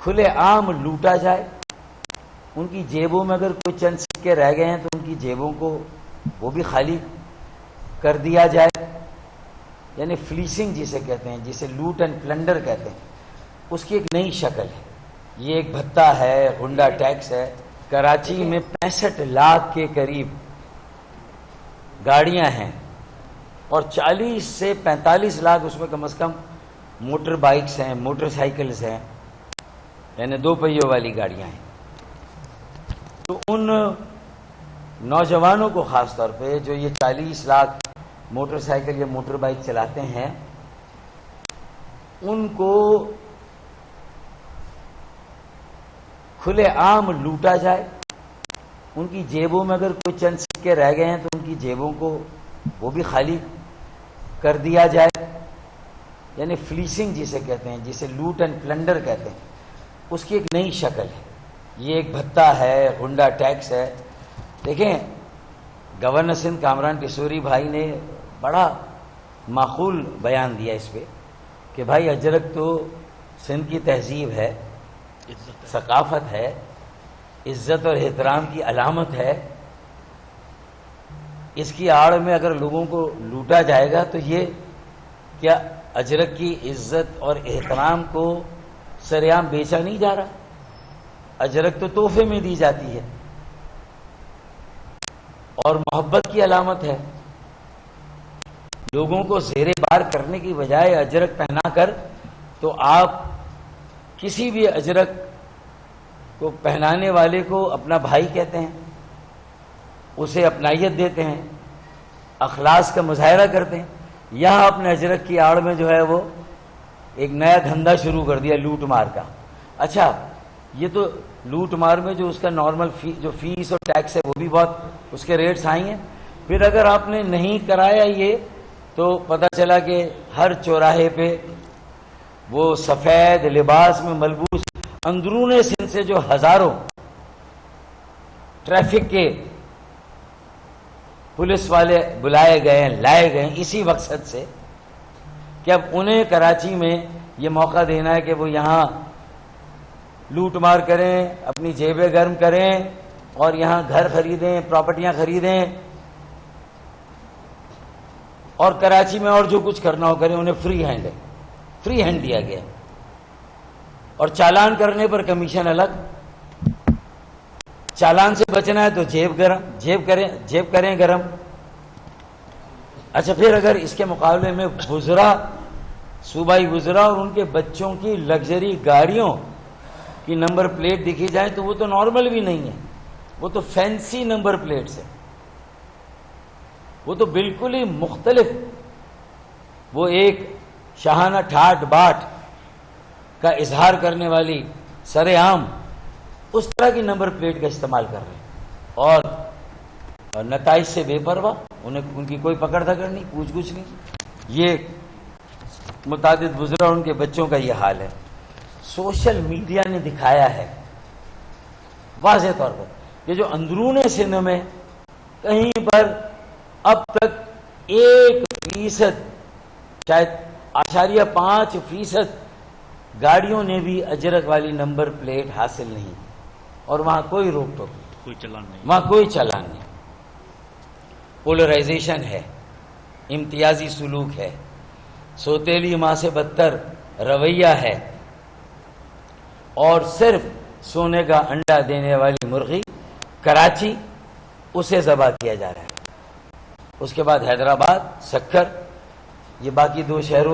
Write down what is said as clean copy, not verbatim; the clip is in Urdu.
کھلے عام لوٹا جائے. ان کی جیبوں میں اگر کوئی چند سکے رہ گئے ہیں تو ان کی جیبوں کو وہ بھی خالی کر دیا جائے. یعنی فلیسنگ جسے کہتے ہیں، جسے لوٹ اینڈ پلنڈر کہتے ہیں، اس کی ایک نئی شکل ہے. یہ ایک بھتہ ہے، غنڈہ ٹیکس ہے. کراچی میں 65 لاکھ کے قریب گاڑیاں ہیں اور 40 سے 45 لاکھ اس میں کم از کم موٹر بائکس ہیں، موٹر سائیکلز ہیں، یعنی دو پہیوں والی گاڑیاں ہیں. تو ان نوجوانوں کو خاص طور پہ جو یہ 40 لاکھ موٹر سائیکل یا موٹر بائک چلاتے ہیں، ان کو کھلے عام لوٹا جائے. ان کی جیبوں میں اگر کوئی چند سکے رہ گئے ہیں تو ان کی جیبوں کو وہ بھی خالی کر دیا جائے. یعنی فلیسنگ جسے کہتے ہیں، جسے لوٹ اینڈ پلنڈر کہتے ہیں، اس کی ایک نئی شکل ہے. یہ ایک بھتہ ہے، غنڈہ ٹیکس ہے. دیکھیں، گورنر سندھ کامران کشوری بھائی نے بڑا معقول بیان دیا اس پہ کہ بھائی اجرک تو سندھ کی تہذیب ہے، ثقافت ہے، عزت اور احترام کی علامت ہے. اس کی آڑ میں اگر لوگوں کو لوٹا جائے گا تو یہ کیا اجرک کی عزت اور احترام کو سریعام بیچا نہیں جا رہا؟ اجرک تو تحفے میں دی جاتی ہے اور محبت کی علامت ہے. لوگوں کو زیر بار کرنے کی بجائے اجرک پہنا کر تو آپ کسی بھی اجرک کو پہنانے والے کو اپنا بھائی کہتے ہیں، اسے اپنائیت دیتے ہیں، اخلاص کا مظاہرہ کرتے ہیں. یہاں اپنے اجرک کی آڑ میں جو ہے وہ ایک نیا دھندا شروع کر دیا لوٹ مار کا. اچھا، یہ تو لوٹ مار میں جو اس کا نارمل جو فیس اور ٹیکس ہے وہ بھی بہت اس کے ریٹس ہائی ہیں. پھر اگر آپ نے نہیں کرایا یہ تو پتہ چلا کہ ہر چوراہے پہ وہ سفید لباس میں ملبوس اندرون سندھ سے جو ہزاروں ٹریفک کے پولیس والے بلائے گئے ہیں، لائے گئے ہیں اسی مقصد سے کہ اب انہیں کراچی میں یہ موقع دینا ہے کہ وہ یہاں لوٹ مار کریں، اپنی جیبیں گرم کریں اور یہاں گھر خریدیں، پراپرٹیاں خریدیں اور کراچی میں اور جو کچھ کرنا ہو کریں. انہیں فری ہینڈ دیا گیا اور چالان کرنے پر کمیشن الگ. چالان سے بچنا ہے تو جیب کریں گرم. اچھا، پھر اگر اس کے مقابلے میں صوبائی وزراء اور ان کے بچوں کی لگژری گاڑیوں کی نمبر پلیٹ دکھی جائے تو وہ تو نارمل بھی نہیں ہے، وہ تو فینسی نمبر پلیٹس ہیں، وہ تو بالکل ہی مختلف. وہ ایک شاہانہ ٹھاٹ باٹ کا اظہار کرنے والی سر عام اس طرح کی نمبر پلیٹ کا استعمال کر رہے ہیں اور نتائج سے بے پرواہ. ان کی کوئی پکڑ دھکڑ نہیں، پوچھ گچھ نہیں. یہ متعدد وزراء اور ان کے بچوں کا یہ حال ہے. سوشل میڈیا نے دکھایا ہے واضح طور پر کہ جو اندرون سندھ میں کہیں پر اب تک 1% شاید 0.5% گاڑیوں نے بھی اجرک والی نمبر پلیٹ حاصل نہیں اور وہاں کوئی روک ٹوک نہیں، وہاں کوئی چلان نہیں. پولرائزیشن ہے، امتیازی سلوک ہے، سوتیلی ماں سے بدتر رویہ ہے اور صرف سونے کا انڈا دینے والی مرغی کراچی اسے ذبح کیا جا رہا ہے. اس کے بعد حیدرآباد، سکھر، یہ باقی 2 شہروں